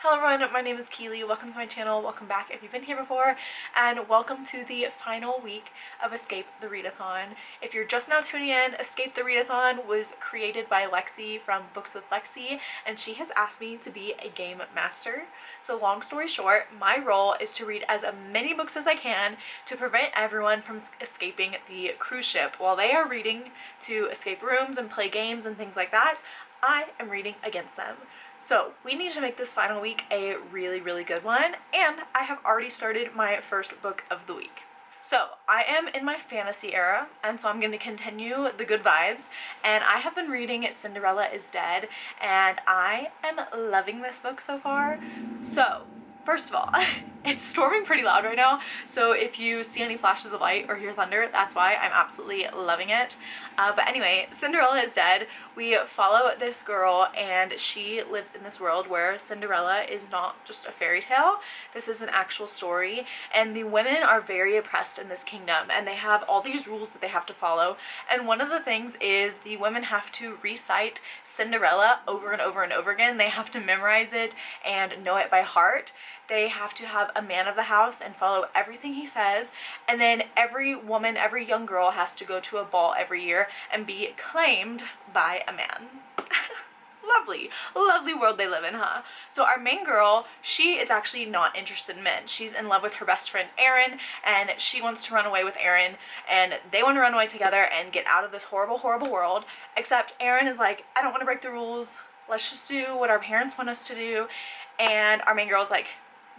Hello everyone, my name is Keely. Welcome to my channel. Welcome back if you've been here before, and welcome to the final week of Escape the Readathon. If you're just now tuning in, Escape the Readathon was created by Lexi from Books with Lexi, and she has asked me to be a game master. So long story short, my role is to read as many books as I can to prevent everyone from escaping the cruise ship. While they are reading to escape rooms and play games and things like that, I am reading against them. So we need to make this final week a really good one, and I have already started my first book of the week. So I am in my fantasy era, and so I'm going to continue the good vibes, and I have been reading Cinderella is Dead, and I am loving this book so far. So first of all, it's storming pretty loud right now, so if you see any flashes of light or hear thunder, that's why. I'm absolutely loving it. But anyway, Cinderella is Dead. We follow this girl, and she lives in this world where Cinderella is not just a fairy tale. This is an actual story, and the women are very oppressed in this kingdom, and they have all these rules that they have to follow. And one of the things is the women have to recite Cinderella over and over and over again. They have to memorize it and know it by heart. They have to have a man of the house and follow everything he says, and then every woman, every young girl has to go to a ball every year and be claimed by a man. Lovely world they live in, huh? So our main girl, she is actually not interested in men. She's in love with her best friend Erin, and she wants to run away with Erin, and they want to run away together and get out of this horrible world, except Erin is like, I don't want to break the rules, let's just do what our parents want us to do. And our main girl is like,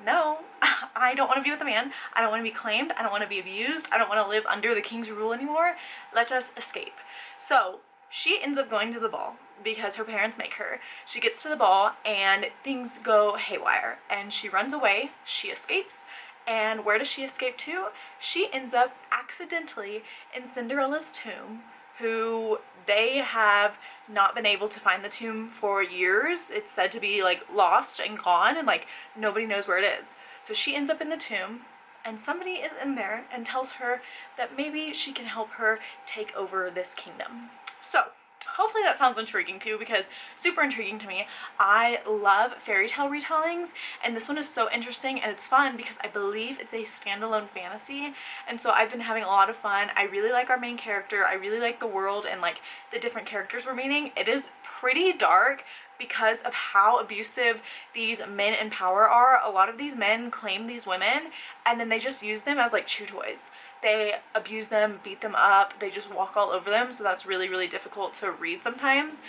no, I don't want to be with a man. I don't want to be claimed. I don't want to be abused. I don't want to live under the king's rule anymore. Let us escape. So she ends up going to the ball because her parents make her. She gets to the ball and things go haywire, and she runs away. She escapes. And where does she escape to? She ends up accidentally in Cinderella's tomb, who they have not been able to find the tomb for years. It's said to be like lost and gone, and like nobody knows where it is. So she ends up in the tomb, and somebody is in there and tells her that maybe she can help her take over this kingdom. So hopefully that sounds intriguing too, because super intriguing to me. I love fairy tale retellings, and this one is so interesting, and it's fun because I believe it's a standalone fantasy, and so I've been having a lot of fun. I really like our main character. I really like the world and like the different characters we're meeting. It is pretty dark because of how abusive these men in power are. A lot of these men claim these women, and then they just use them as like chew toys. They abuse them, beat them up, they just walk all over them, so that's really difficult to read sometimes.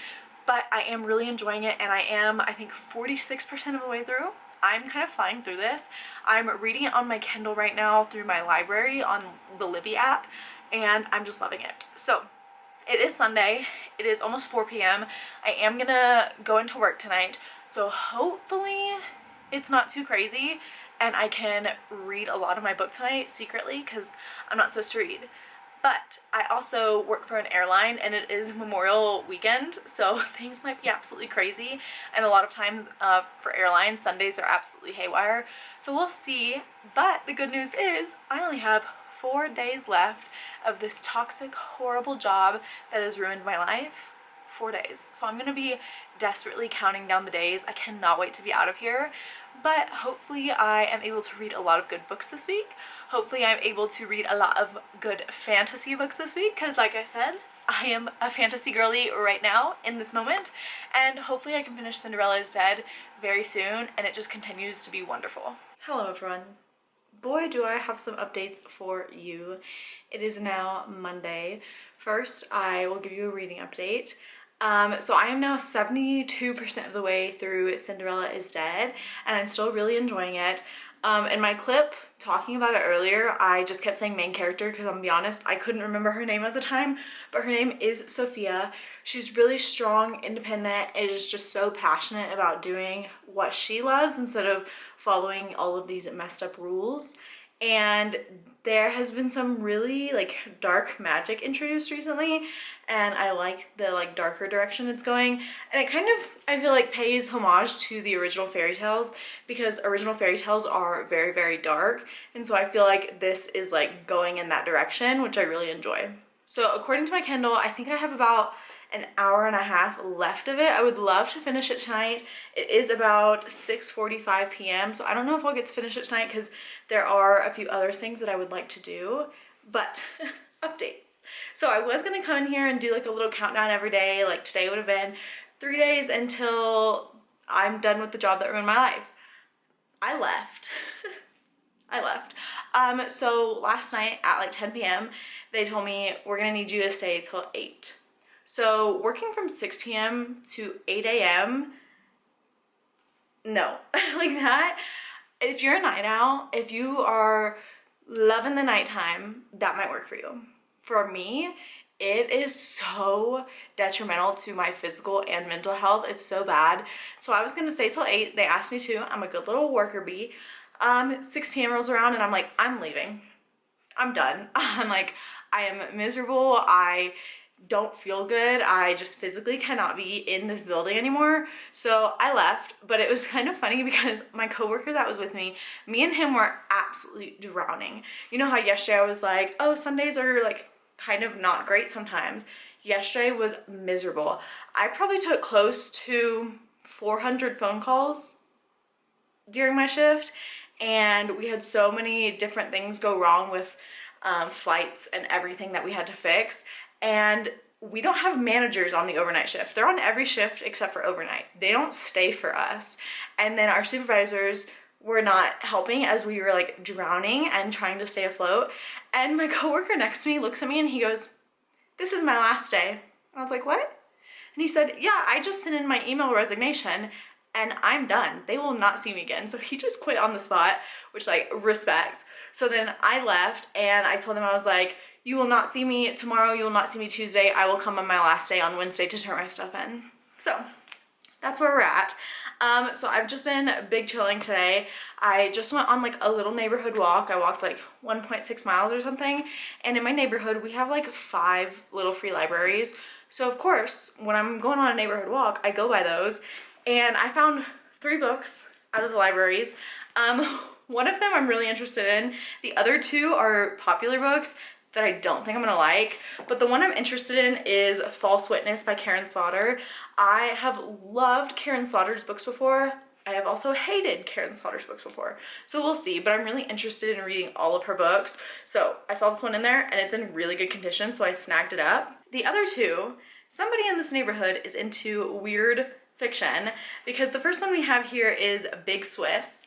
But I am really enjoying it, and I am, I think, 46% of the way through. I'm kind of flying through this. I'm reading it on my Kindle right now through my library on the Libby app, and I'm just loving it. So it is Sunday. It is almost 4 p.m. I am gonna go into work tonight, so hopefully it's not too crazy and I can read a lot of my book tonight secretly, because I'm not supposed to read. But I also work for an airline, and it is Memorial Weekend, so things might be absolutely crazy, and a lot of times for airlines, Sundays are absolutely haywire, so we'll see. But the good news is I only have 4 days left of this toxic, horrible job that has ruined my life. 4 days. So I'm going to be desperately counting down the days. I cannot wait to be out of here. But hopefully I am able to read a lot of good books this week. Hopefully I'm able to read a lot of good fantasy books this week, because like I said, I am a fantasy girly right now in this moment. And hopefully I can finish Cinderella is Dead very soon, and it just continues to be wonderful. Hello everyone. Boy, do I have some updates for you. It is now Monday. First, I will give you a reading update. So I am now 72% of the way through Cinderella is Dead, and I'm still really enjoying it. In my clip talking about it earlier, I just kept saying main character because I'm gonna be honest, I couldn't remember her name at the time, but her name is Sophia. She's really strong, independent, and is just so passionate about doing what she loves instead of following all of these messed up rules. And there has been some really like dark magic introduced recently, and I like the like darker direction it's going, and it kind of, I feel like, pays homage to the original fairy tales, because original fairy tales are very dark, and so I feel like this is like going in that direction, which I really enjoy. So according to my Kindle, I think I have about an hour and a half left of it. I would love to finish it tonight. It is about 6:45 p.m. so I don't know if I'll get to finish it tonight because there are a few other things that I would like to do, but updates. So I was gonna come in here and do like a little countdown every day. Like today would have been 3 days until I'm done with the job that ruined my life. I left. I left. So last night at like 10 p.m. they told me we're gonna need you to stay till 8. So working from 6 p.m. to 8 a.m. no, like that. If you're a night owl, if you are loving the nighttime, that might work for you. For me, it is so detrimental to my physical and mental health. It's so bad. So I was gonna stay till 8. They asked me to. I'm a good little worker bee. 6 p.m. rolls around and I'm like, I'm leaving. I'm done. I'm like, I am miserable. I don't feel good. I just physically cannot be in this building anymore. So I left, but it was kind of funny because my coworker that was with me and him were absolutely drowning. You know how yesterday I was like, oh, Sundays are like kind of not great sometimes. Yesterday was miserable. I probably took close to 400 phone calls during my shift, and we had so many different things go wrong with flights and everything that we had to fix. And we don't have managers on the overnight shift. They're on every shift except for overnight. They don't stay for us. And then our supervisors were not helping as we were like drowning and trying to stay afloat. And my coworker next to me looks at me and he goes, "This is my last day." I was like, "What?" And he said, "Yeah, I just sent in my email resignation and I'm done. They will not see me again." So he just quit on the spot, which like respect. So then I left and I told him, I was like, "You will not see me tomorrow. You will not see me Tuesday. I will come on my last day on Wednesday to turn my stuff in." So that's where we're at. So I've just been big chilling today. I just went on like a little neighborhood walk. I walked like 1.6 miles or something. And in my neighborhood, we have like 5 little free libraries. So of course, when I'm going on a neighborhood walk, I go by those. And I found 3 books out of the libraries. One of them I'm really interested in. The other 2 are popular books that I don't think I'm gonna like, but the one I'm interested in is False Witness by Karen Slaughter. I have loved Karen Slaughter's books before. I have also hated Karen Slaughter's books before, so we'll see, but I'm really interested in reading all of her books. So I saw this one in there and it's in really good condition, so I snagged it up. The other 2, somebody in this neighborhood is into weird fiction, because the first one we have here is Big Swiss.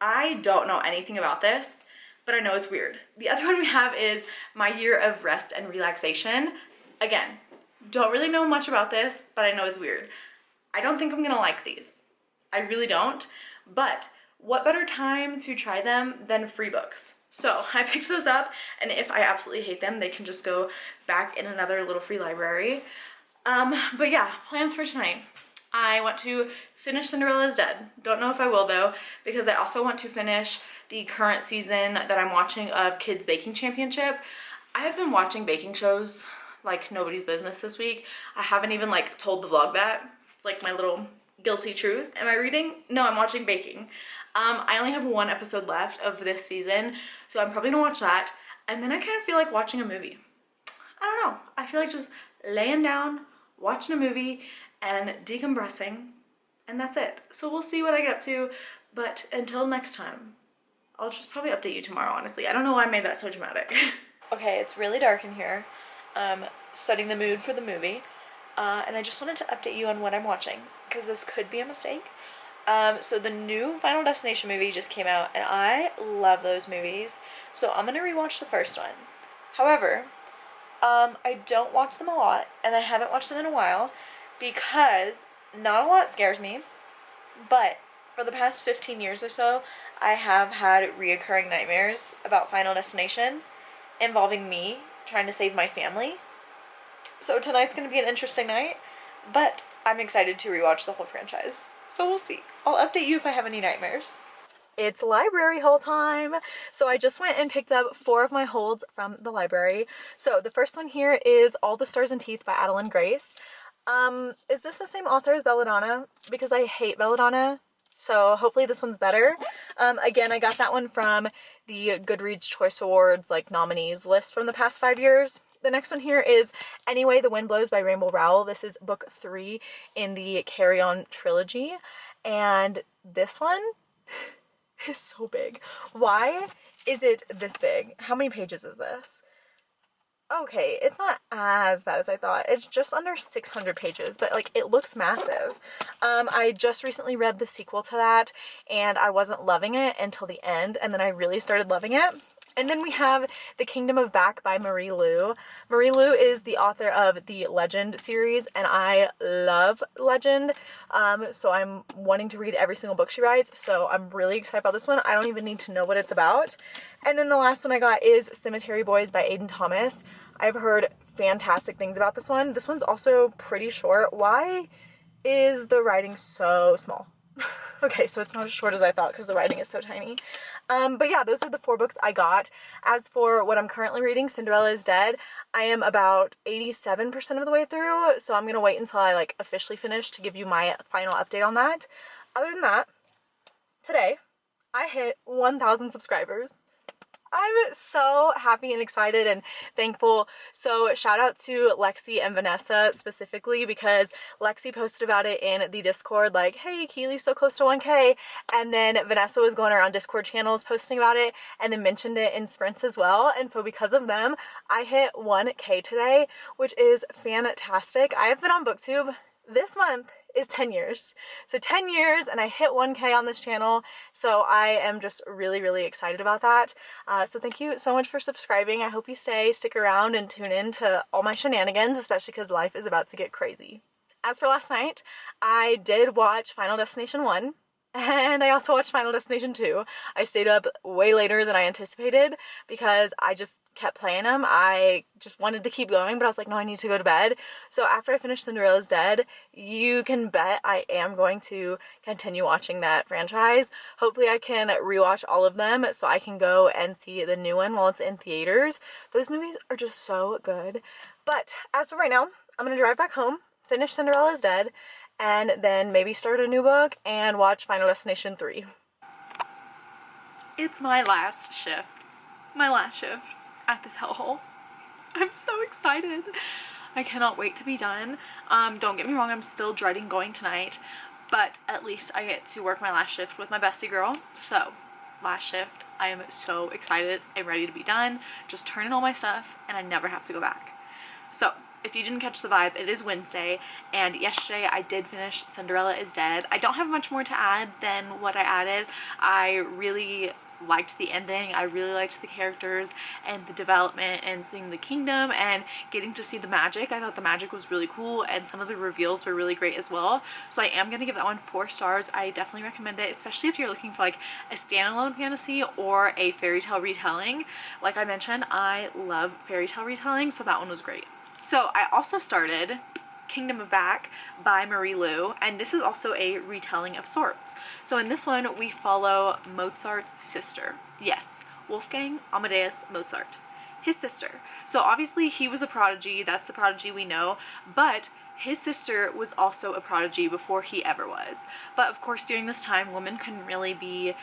I don't know anything about this, but I know it's weird. The other one we have is My Year of Rest and Relaxation. Again, don't really know much about this, but I know it's weird. I don't think I'm gonna like these. I really don't, but what better time to try them than free books? So I picked those up, and if I absolutely hate them, they can just go back in another little free library. But yeah, plans for tonight. I want to finish Cinderella's Dead. Don't know if I will though, because I also want to finish the current season that I'm watching of Kids Baking Championship. I have been watching baking shows like nobody's business this week. I haven't even like told the vlog that. It's like my little guilty truth. Am I reading? No, I'm watching baking. I only have 1 episode left of this season, so I'm probably gonna watch that. And then I kind of feel like watching a movie. I don't know. I feel like just laying down, watching a movie, and decompressing, and that's it. So we'll see what I get up to, but until next time, I'll just probably update you tomorrow, honestly. I don't know why I made that so dramatic. Okay, it's really dark in here. Setting the mood for the movie. And I just wanted to update you on what I'm watching, because this could be a mistake. So the new Final Destination movie just came out, and I love those movies. So I'm gonna rewatch the first one. However, I don't watch them a lot, and I haven't watched them in a while, because not a lot scares me, but for the past 15 years or so, I have had reoccurring nightmares about Final Destination involving me trying to save my family. So tonight's going to be an interesting night, but I'm excited to rewatch the whole franchise. So we'll see. I'll update you if I have any nightmares. It's library haul time. So I just went and picked up 4 of my holds from the library. So the first one here is All the Stars and Teeth by Adeline Grace. Is this the same author as Belladonna? Because I hate Belladonna, so hopefully this one's better. Again, I got that one from the Goodreads Choice Awards like nominees list from the past 5 years. The next one here is Anyway, The Wind Blows by Rainbow Rowell. This is book 3 in the Carry On trilogy. And this one is so big. Why is it this big? How many pages is this? Okay, it's not as bad as I thought. It's just under 600 pages, but like it looks massive. I just recently read the sequel to that and I wasn't loving it until the end, and then I really started loving it. And then we have The Kingdom of Back by Marie Lu. Marie Lu is the author of the Legend series, and I love Legend, so I'm wanting to read every single book she writes, so I'm really excited about this one. I don't even need to know what it's about. And then the last one I got is Cemetery Boys by Aiden Thomas. I've heard fantastic things about this one. This one's also pretty short. Why is the writing so small? Okay, so it's not as short as I thought because the writing is so tiny. But yeah, those are the 4 books I got. As for what I'm currently reading, Cinderella is Dead, I am about 87% of the way through, so I'm gonna wait until I like officially finish to give you my final update on that. Other than that, today I hit 1,000 subscribers. I'm so happy and excited and thankful. So shout out to Lexi and Vanessa specifically, because Lexi posted about it in the Discord like, hey, Keely's so close to 1K. And then Vanessa was going around Discord channels posting about it and then mentioned it in sprints as well. And so because of them, I hit 1K today, which is fantastic. I have been on BookTube. This month is 10 years. So 10 years and I hit 1K on this channel. So I am just really, really excited about that. So thank you so much for subscribing. I hope you stick around and tune in to all my shenanigans, especially because life is about to get crazy. As for last night, I did watch Final Destination 1. And I also watched Final Destination 2. I stayed up way later than I anticipated because I just kept playing them. I just wanted to keep going, but I was like, no, I need to go to bed. So after I finish Cinderella's Dead, you can bet I am going to continue watching that franchise. Hopefully I can rewatch all of them so I can go and see the new one while it's in theaters. Those movies are just so good. But as for right now, I'm going to drive back home, finish Cinderella's Dead, and then maybe start a new book and watch Final Destination 3. It's my last shift. My last shift at this hellhole. I'm so excited. I cannot wait to be done. Don't get me wrong, I'm still dreading going tonight, but at least I get to work my last shift with my bestie girl. So, last shift. I am so excited. I'm ready to be done. Just turn in all my stuff and I never have to go back. So, if you didn't catch the vibe, it is Wednesday, and yesterday I did finish Cinderella is Dead. I don't have much more to add than what I added. I really liked the ending. I really liked the characters and the development and seeing the kingdom and getting to see the magic. I thought the magic was really cool and some of the reveals were really great as well. So I am going to give that one 4 stars. I definitely recommend it, especially if you're looking for like a standalone fantasy or a fairy tale retelling. Like I mentioned, I love fairy tale retelling, so that one was great. So I also started Kingdom of Back by Marie Lu, and this is also a retelling of sorts. So in this one, we follow Mozart's sister. Yes, Wolfgang Amadeus Mozart. His sister. So obviously he was a prodigy, that's the prodigy we know, but his sister was also a prodigy before he ever was. But of course during this time, women couldn't really be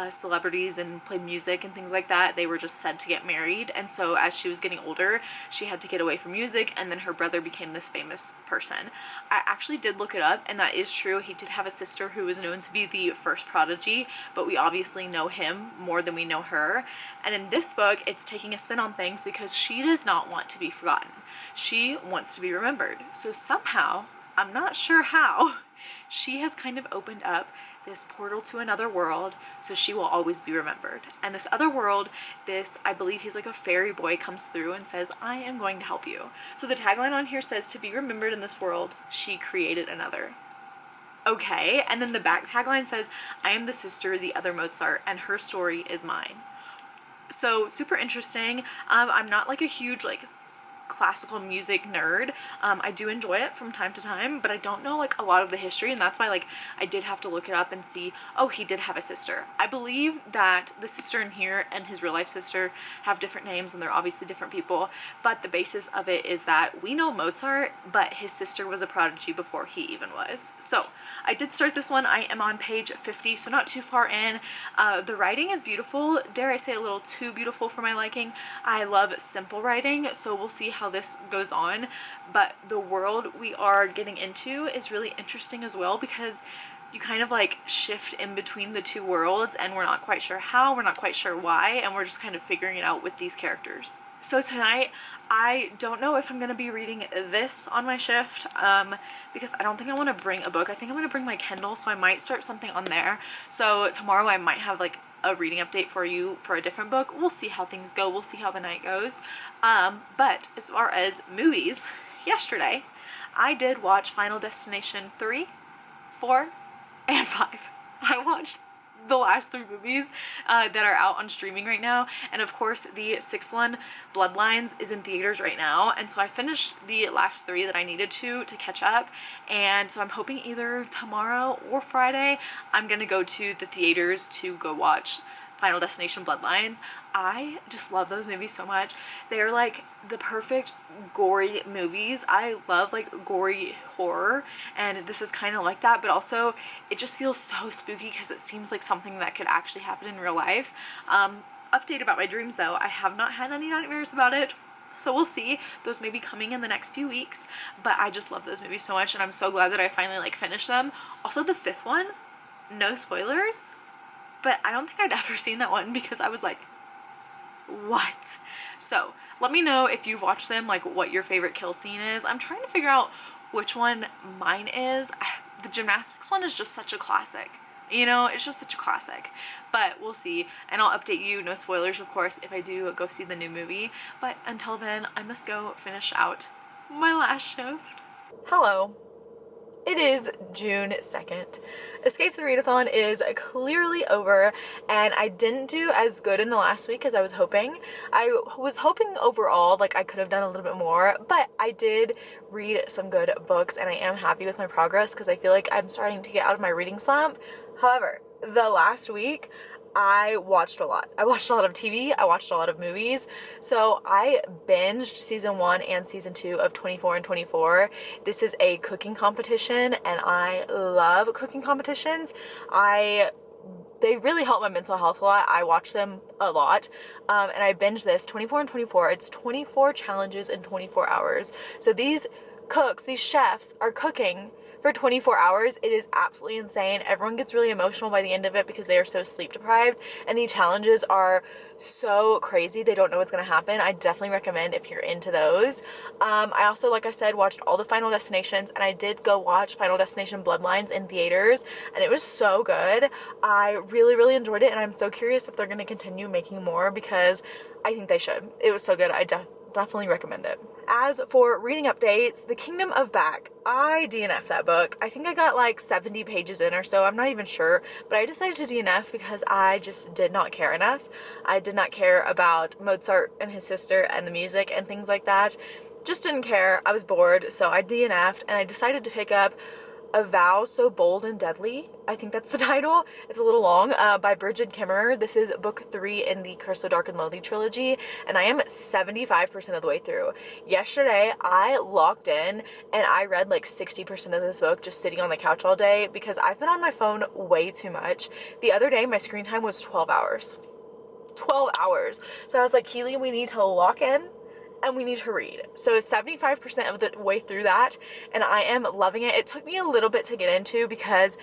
celebrities and play music and things like that. They were just said to get married, and so as she was getting older, she had to get away from music, and then her brother became this famous person. I actually did look it up, and that is true. He did have a sister who was known to be the first prodigy, but we obviously know him more than we know her. And in this book, it's taking a spin on things because she does not want to be forgotten. She wants to be remembered. So somehow, I'm not sure how, she has kind of opened up this portal to another world, so she will always be remembered. And this other world, I believe he's like a fairy boy, comes through and says, I am going to help you. So the tagline on here says, to be remembered in this world, she created another. Okay, and then the back tagline says, I am the sister, the other Mozart, and her story is mine. So super interesting. I'm not like a huge like classical music nerd. I do enjoy it from time to time, but I don't know like a lot of the history, and that's why like I did have to look it up and see, oh, he did have a sister. I believe that the sister in here and his real life sister have different names, and they're obviously different people, but the basis of it is that we know Mozart, but his sister was a prodigy before he even was. So I did start this one. I am on page 50, so not too far in. The writing is beautiful, dare I say a little too beautiful for my liking. I love simple writing, so we'll see how this goes on, but the world we are getting into is really interesting as well, because you kind of like shift in between the two worlds, and we're not quite sure how, we're not quite sure why, and we're just kind of figuring it out with these characters. So tonight, I don't know if I'm going to be reading this on my shift, because I don't think I want to bring a book. I think I'm going to bring my Kindle, so I might start something on there. So tomorrow I might have like a reading update for you for a different book. We'll see how things go. We'll see how the night goes. But as far as movies, yesterday I did watch Final Destination 3, 4, and 5. I watched the last 3 movies that are out on streaming right now, and of course the 6th one, Bloodlines, is in theaters right now, and so I finished the last 3 that I needed to catch up, and so I'm hoping either tomorrow or Friday I'm gonna go to the theaters to go watch Final Destination Bloodlines. I just love those movies so much. They're like the perfect gory movies. I love like gory horror, and this is kind of like that, but also it just feels so spooky because it seems like something that could actually happen in real life. Update about my dreams though, I have not had any nightmares about it, so we'll see. Those may be coming in the next few weeks, but I just love those movies so much, and I'm so glad that I finally like finished them. Also the 5th one, no spoilers, but I don't think I'd ever seen that one because I was like, what? So let me know if you've watched them, like what your favorite kill scene is. I'm trying to figure out which one mine is. The gymnastics one is just such a classic. You know, it's just such a classic. But we'll see, and I'll update you, no spoilers of course, if I do go see the new movie. But until then, I must go finish out my last shift. Hello. It is June 2nd. Escape the Readathon is clearly over, and I didn't do as good in the last week as I was hoping. I was hoping overall like I could have done a little bit more, but I did read some good books, and I am happy with my progress because I feel like I'm starting to get out of my reading slump. However, the last week I watched a lot. I watched a lot of TV, I watched a lot of movies. So I binged season 1 and season 2 of 24 and 24. This is a cooking competition, and I love cooking competitions. They really help my mental health a lot. I watch them a lot, and I binged this 24 and 24. It's 24 challenges in 24 hours. So these cooks, these chefs are cooking for 24 hours. It is absolutely insane. Everyone gets really emotional by the end of it because they are so sleep deprived, and the challenges are so crazy. They don't know what's going to happen. I definitely recommend if you're into those. I also, like I said, watched all the Final Destinations, and I did go watch Final Destination Bloodlines in theaters, and it was so good. I really enjoyed it, and I'm so curious if they're going to continue making more because I think they should. It was so good. I definitely recommend it. As for reading updates, The Kingdom of Back, I DNF'd that book. I think I got like 70 pages in or so, I'm not even sure, but I decided to DNF because I just did not care enough. I did not care about Mozart and his sister and the music and things like that. Just didn't care. I was bored, so I DNF'd, and I decided to pick up A Vow So Bold and Deadly. I think that's the title. It's a little long, by Bridget Kimmerer. This is book 3 in the Curse of Dark and Lonely trilogy, and I am 75% of the way through. Yesterday, I locked in and I read like 60% of this book just sitting on the couch all day because I've been on my phone way too much. The other day, my screen time was 12 hours. 12 hours. So I was like, Keely, we need to lock in and we need to read. So 75% of the way through that, and I am loving it. It took me a little bit to get into because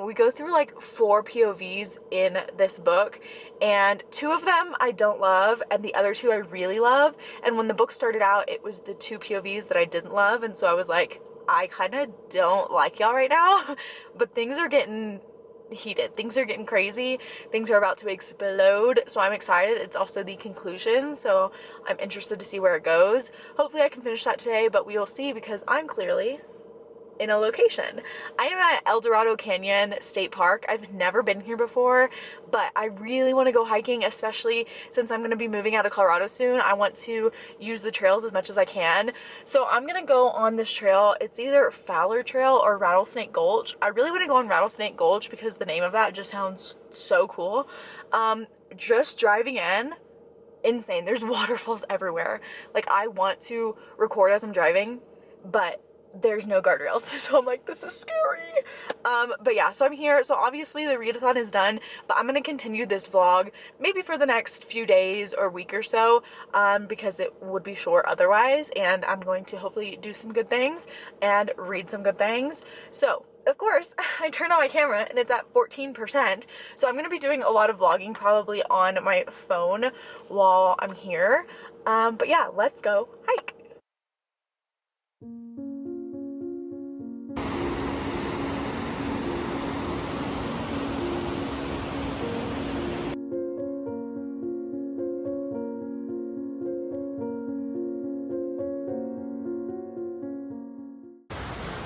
we go through like 4 POVs in this book, and 2 of them I don't love, and the other 2 I really love. And when the book started out, it was the 2 POVs that I didn't love, and so I was like, I kind of don't like y'all right now. But things are getting heated. Things are getting crazy. Things are about to explode, so I'm excited. It's also the conclusion, so I'm interested to see where it goes. Hopefully I can finish that today, but we will see because I'm clearly in a location. I am at El Dorado Canyon State Park. I've never been here before, but I really want to go hiking, especially since I'm going to be moving out of Colorado soon. I want to use the trails as much as I can. So I'm going to go on this trail. It's either Fowler Trail or Rattlesnake Gulch. I really want to go on Rattlesnake Gulch because the name of that just sounds so cool. Just driving in, insane. There's waterfalls everywhere. Like, I want to record as I'm driving, but there's no guardrails. So I'm like, this is scary. But yeah, so I'm here. So obviously the readathon is done, but I'm gonna continue this vlog maybe for the next few days or week or so, because it would be short otherwise, and I'm going to hopefully do some good things and read some good things. So of course, I turned on my camera and it's at 14%. So I'm going to be doing a lot of vlogging probably on my phone while I'm here. But yeah, let's go hike.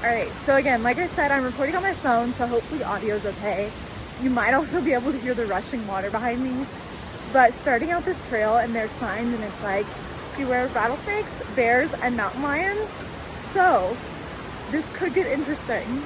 Alright, so again, like I said, I'm recording on my phone, so hopefully audio's okay. You might also be able to hear the rushing water behind me. But starting out this trail, and there's signs, and it's like, beware of rattlesnakes, bears, and mountain lions. So, this could get interesting.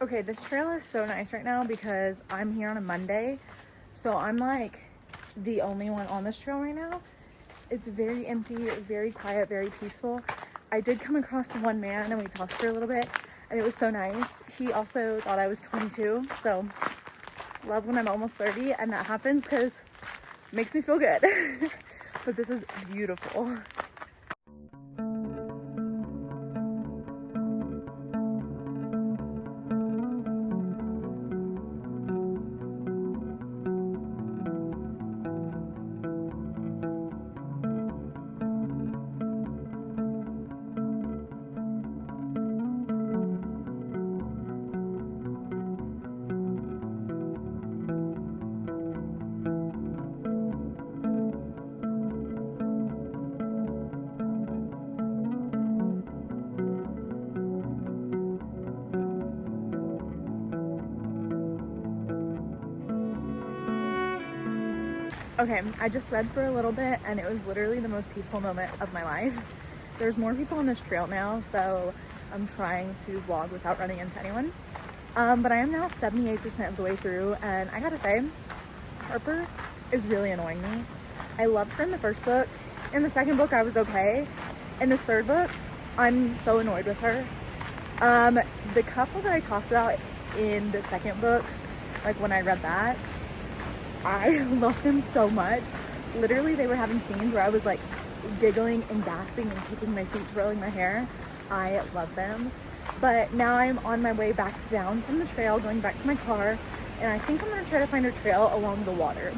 Okay, this trail is so nice right now because I'm here on a Monday, so I'm like the only one on this trail right now. It's very empty, very quiet, very peaceful. I did come across one man and we talked for a little bit, and it was so nice. He also thought I was 22, so love when I'm almost 30 and that happens because it makes me feel good. But this is beautiful. Okay, I just read for a little bit and it was literally the most peaceful moment of my life. There's more people on this trail now, so I'm trying to vlog without running into anyone. But I am now 78% of the way through, and I gotta say, Harper is really annoying me. I loved her in the first book. In the second book, I was okay. In this third book, I'm so annoyed with her. The couple that I talked about in the second book, like when I read that, I love them so much. Literally, they were having scenes where I was like giggling and gasping and kicking my feet, twirling my hair. I love them. But now I'm on my way back down from the trail, going back to my car, and I think I'm gonna try to find a trail along the water.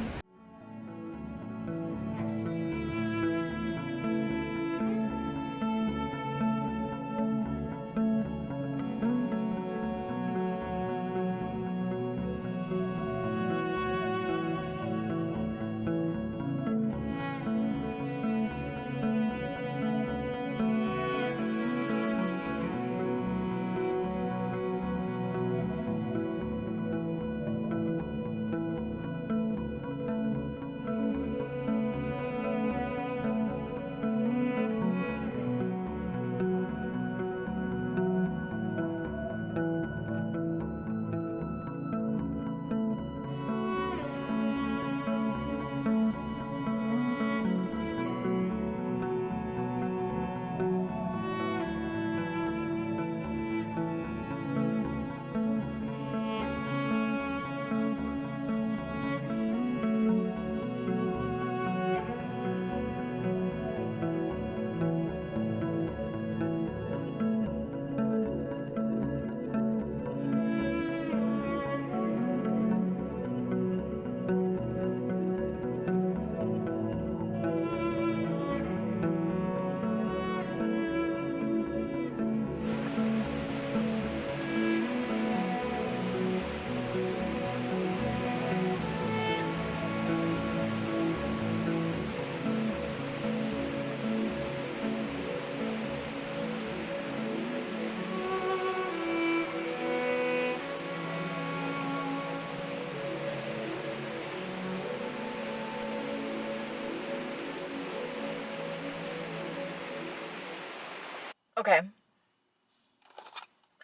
Okay.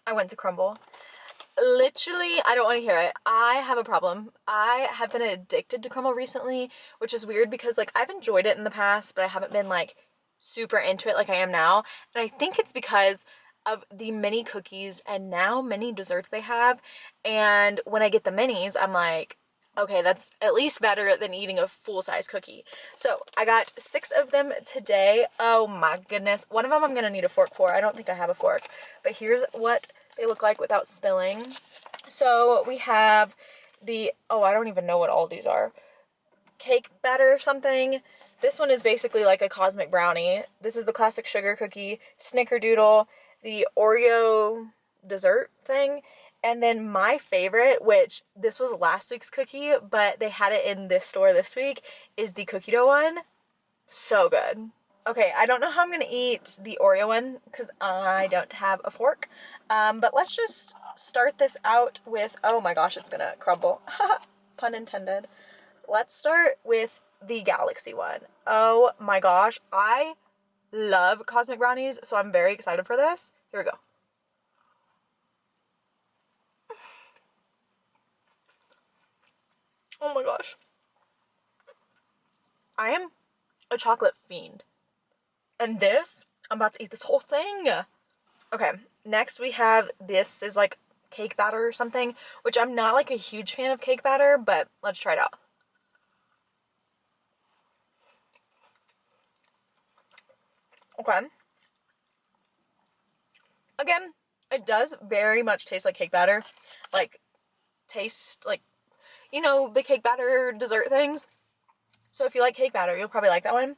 I went to Crumbl. Literally, I don't want to hear it. I have a problem. I have been addicted to Crumbl recently, which is weird because, like, I've enjoyed it in the past, but I haven't been, like, super into it like I am now. And I think it's because of the mini cookies and now mini desserts they have. And when I get the minis, I'm like, okay, that's at least better than eating a full-size cookie. So I got 6 of them today. Oh my goodness. One of them I'm gonna need a fork for. I don't think I have a fork. But here's what they look like without spilling. So we have the, oh, I don't even know what all these are. Cake batter or something. This one is basically like a cosmic brownie. This is the classic sugar cookie, snickerdoodle, the Oreo dessert thing, and then my favorite, which this was last week's cookie, but they had it in this store this week, is the cookie dough one. So good. Okay, I don't know how I'm gonna eat the Oreo one because I don't have a fork. But let's just start this out with, oh my gosh, it's gonna crumble. Pun intended. Let's start with the Galaxy one. Oh my gosh, I love cosmic brownies, so I'm very excited for this. Here we go. Oh my gosh. I am a chocolate fiend. And this, I'm about to eat this whole thing. Okay, next we have, this is like cake batter or something, which I'm not like a huge fan of cake batter, but let's try it out. Okay. Again, it does very much taste like cake batter. Like, taste like, you know, the cake batter dessert things. So if you like cake batter, you'll probably like that one.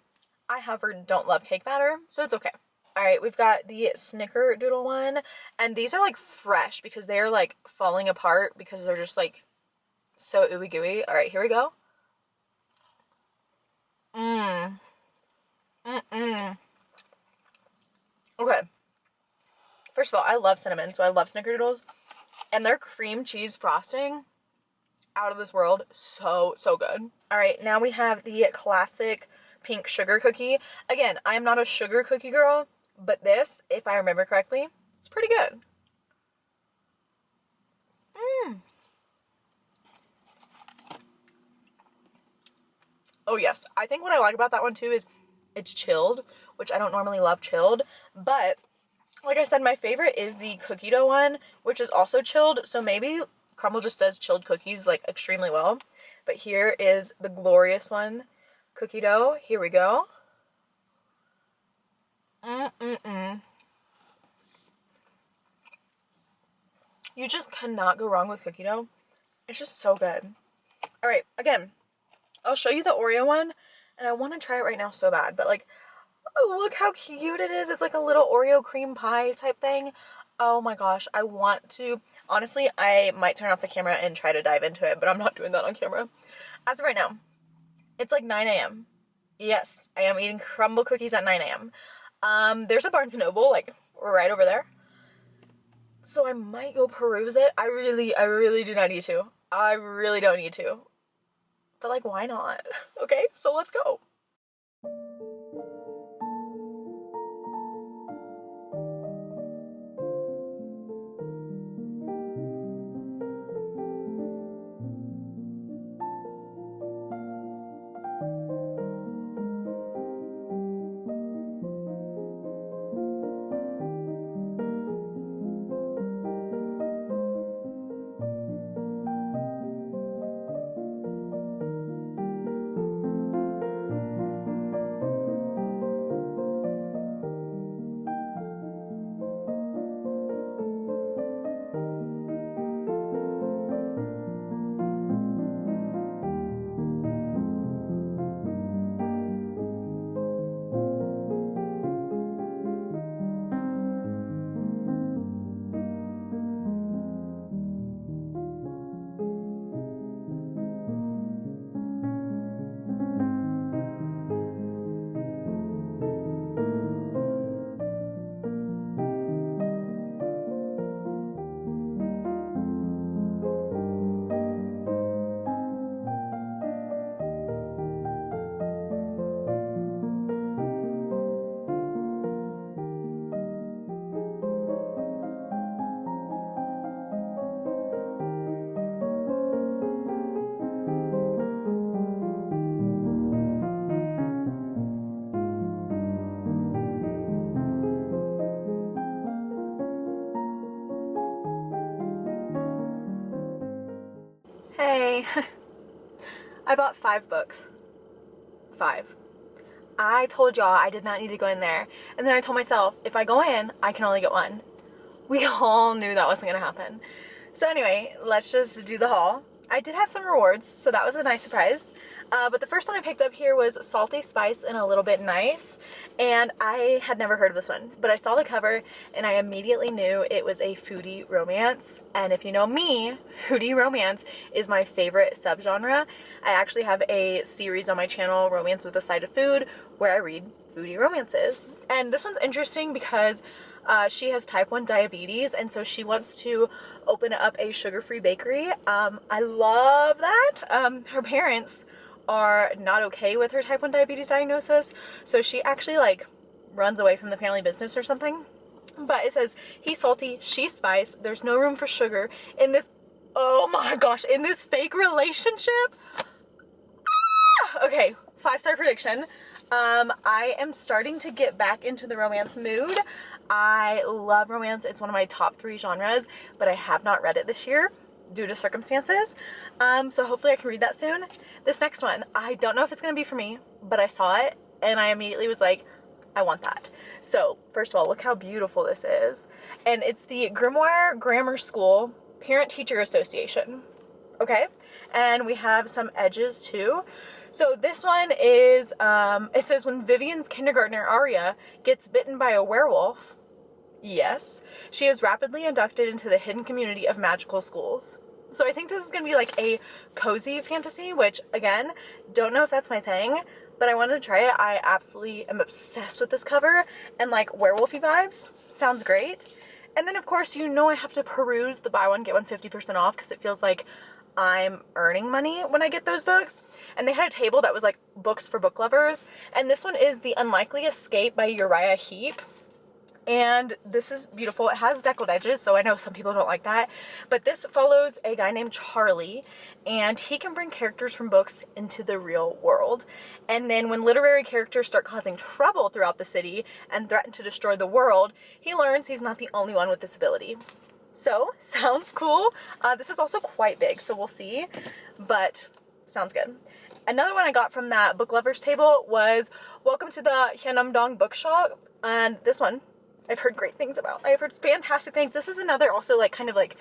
I, however, don't love cake batter, so it's okay. Alright, we've got the snickerdoodle one, and these are like fresh because they are like falling apart because they're just like so ooey gooey. Alright, here we go. Okay. First of all, I love cinnamon, so I love snickerdoodles. And their cream cheese frosting, out of this world. So, so good. Alright, now we have the classic pink sugar cookie. Again, I am not a sugar cookie girl, but this, if I remember correctly, is pretty good. Oh yes, I think what I like about that one too is it's chilled, which I don't normally love chilled, but like I said, my favorite is the cookie dough one, which is also chilled, so maybe Crumbl just does chilled cookies like extremely well. But here is the glorious one, cookie dough. Here we go. You just cannot go wrong with cookie dough. It's just so good. Alright, again, I'll show you the Oreo one, and I want to try it right now so bad, but like, oh, look how cute it is. It's like a little Oreo cream pie type thing. Oh my gosh, I want to. Honestly, I might turn off the camera and try to dive into it, but I'm not doing that on camera. As of right now, it's like 9 a.m. Yes, I am eating Crumbl cookies at 9 a.m. There's a Barnes & Noble, like, right over there. So I might go peruse it. I really do not need to. I really don't need to. But, like, why not? Okay, so let's go. me. I bought 5 books. 5. I told y'all I did not need to go in there. And then I told myself, if I go in, I can only get 1. We all knew that wasn't gonna happen. So anyway, let's just do the haul. I did have some rewards, so that was a nice surprise. But the first one I picked up here was Salty Spice and a Little Bit Nice. And I had never heard of this one, but I saw the cover and I immediately knew it was a foodie romance. And if you know me, foodie romance is my favorite subgenre. I actually have a series on my channel, Romance with a Side of Food, where I read foodie romances. And this one's interesting because she has type 1 diabetes, and so she wants to open up a sugar-free bakery. I love that. Her parents are not okay with her type 1 diabetes diagnosis, so she actually like runs away from the family business or something. But it says, he's salty, she's spice, there's no room for sugar in this, oh my gosh, in this fake relationship. Okay, 5-star prediction. I am starting to get back into the romance mood. I love romance. It's one of my top 3 genres, but I have not read it this year due to circumstances. So hopefully I can read that soon. This next one, I don't know if it's going to be for me, but I saw it and I immediately was like, I want that. So first of all, look how beautiful this is. And it's the Grimoire Grammar School Parent-Teacher Association. Okay. And we have some edges too. So this one is, it says, when Vivian's kindergartner Aria gets bitten by a werewolf, yes, she is rapidly inducted into the hidden community of magical schools. So I think this is going to be like a cozy fantasy, which again, don't know if that's my thing, but I wanted to try it. I absolutely am obsessed with this cover and like werewolfy vibes. Sounds great. And then of course, you know, I have to peruse the buy one, get one 50% off because it feels like I'm earning money when I get those books. And they had a table that was like books for book lovers. And this one is The Unlikely Escape by Uriah Heep. And this is beautiful. It has deckled edges, so I know some people don't like that. But this follows a guy named Charlie, and he can bring characters from books into the real world. And then when literary characters start causing trouble throughout the city and threaten to destroy the world, he learns he's not the only one with this ability. So, sounds cool. This is also quite big, so we'll see, but sounds good. Another one I got from that book lovers table was Welcome to the Hyeonamdong Bookshop, and this one I've heard great things about. I've heard fantastic things. This is another also like kind of like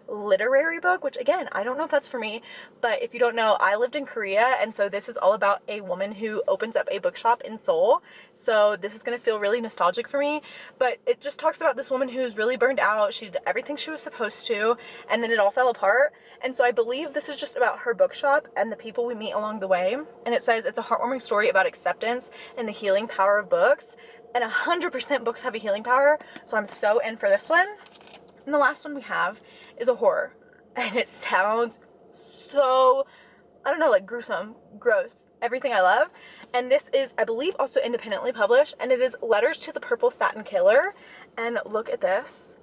literary book, which again, I don't know if that's for me, but if you don't know, I lived in Korea, and so this is all about a woman who opens up a bookshop in Seoul. So this is going to feel really nostalgic for me, but it just talks about this woman who's really burned out. She did everything she was supposed to, and then it all fell apart. And so I believe this is just about her bookshop and the people we meet along the way. And it says it's a heartwarming story about acceptance and the healing power of books. And 100% books have a healing power, so I'm so in for this one. And the last one we have is a horror, and it sounds so, I don't know, like gruesome, gross, everything I love. And this is, I believe, also independently published, and it is Letters to the Purple Satin Killer. And look at this,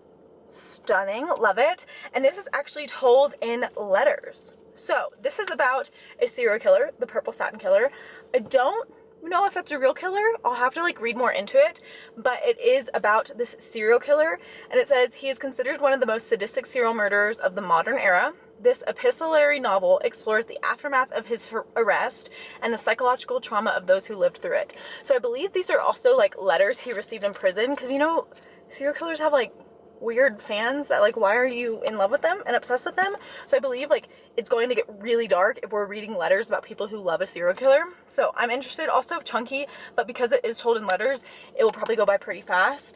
stunning, love it. And this is actually told in letters. So this is about a serial killer, the Purple Satin Killer. I don't know if that's a real killer. I'll have to like read more into it, but it is about this serial killer, and it says he is considered one of the most sadistic serial murderers of the modern era. This epistolary novel explores the aftermath of his arrest and the psychological trauma of those who lived through it. So I believe these are also like letters he received in prison, because you know, serial killers have like weird fans that like, why are you in love with them and obsessed with them? So I believe like it's going to get really dark if we're reading letters about people who love a serial killer. So I'm interested. Also chunky, but because it is told in letters, it will probably go by pretty fast.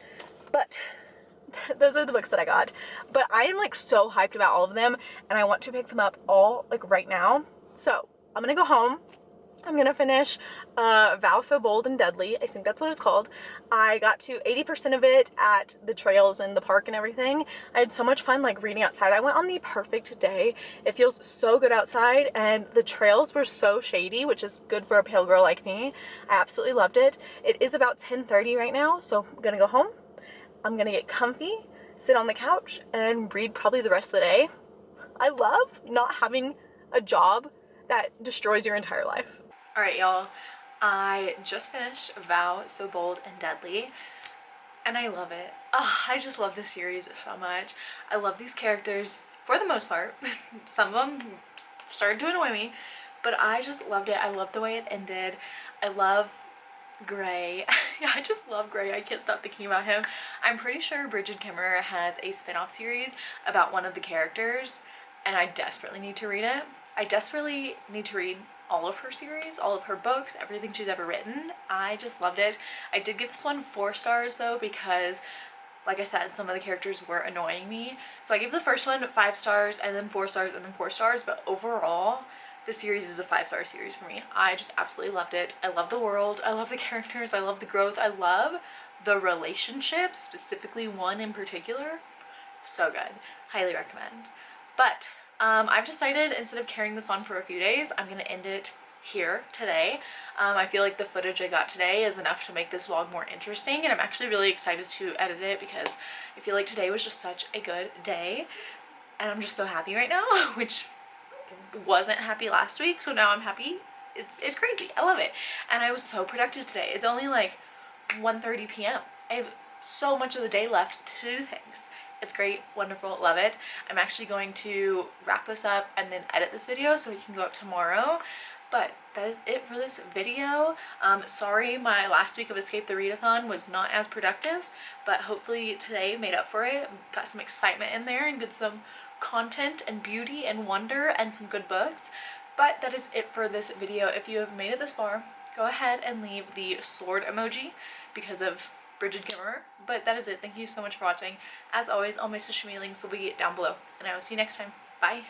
But those are the books that I got. But I am like so hyped about all of them, and I want to pick them up all like right now. So I'm gonna go home. I'm gonna finish Vow So Bold and Deadly. I think that's what it's called. I got to 80% of it at the trails and the park and everything. I had so much fun like reading outside. I went on the perfect day. It feels so good outside, and the trails were so shady, which is good for a pale girl like me. I absolutely loved it. It is about 10:30 right now, so I'm gonna go home. I'm gonna get comfy, sit on the couch, and read probably the rest of the day. I love not having a job that destroys your entire life. All right, y'all, I just finished Vow So Bold and Deadly, and I love it. Oh, I just love this series so much. I love these characters for the most part. Some of them started to annoy me, but I just loved it. I loved the way it ended. I love Gray. I just love Gray. I can't stop thinking about him. I'm pretty sure Bridget Kimmerer has a spin-off series about one of the characters, and I desperately need to read it. I desperately need to read all of her series, all of her books, everything she's ever written. I just loved it. I did give this one 4 stars though, because like I said, some of the characters were annoying me. So I gave the first one 5 stars, and then 4 stars, and then 4 stars, but overall, the series is a 5-star series for me. I just absolutely loved it. I love the world, I love the characters, I love the growth, I love the relationships, specifically one in particular. So good. Highly recommend. But I've decided, instead of carrying this on for a few days, I'm gonna end it here today. I feel like the footage I got today is enough to make this vlog more interesting, and I'm actually really excited to edit it because I feel like today was just such a good day, and I'm just so happy right now, which wasn't happy last week, so now I'm happy. It's crazy. I love it. And I was so productive today. It's only like 1:30 p.m. I have so much of the day left to do things. It's great, wonderful, love it. I'm actually going to wrap this up and then edit this video so it can go up tomorrow. But that is it for this video. Sorry my last week of Escape the Readathon was not as productive, but hopefully today made up for it. Got some excitement in there and got some content and beauty and wonder and some good books. But that is it for this video. If you have made it this far, go ahead and leave the sword emoji because of Bridget Kimmerer. But that is it. Thank you so much for watching. As always, all my social media links will be down below, and I will see you next time. Bye.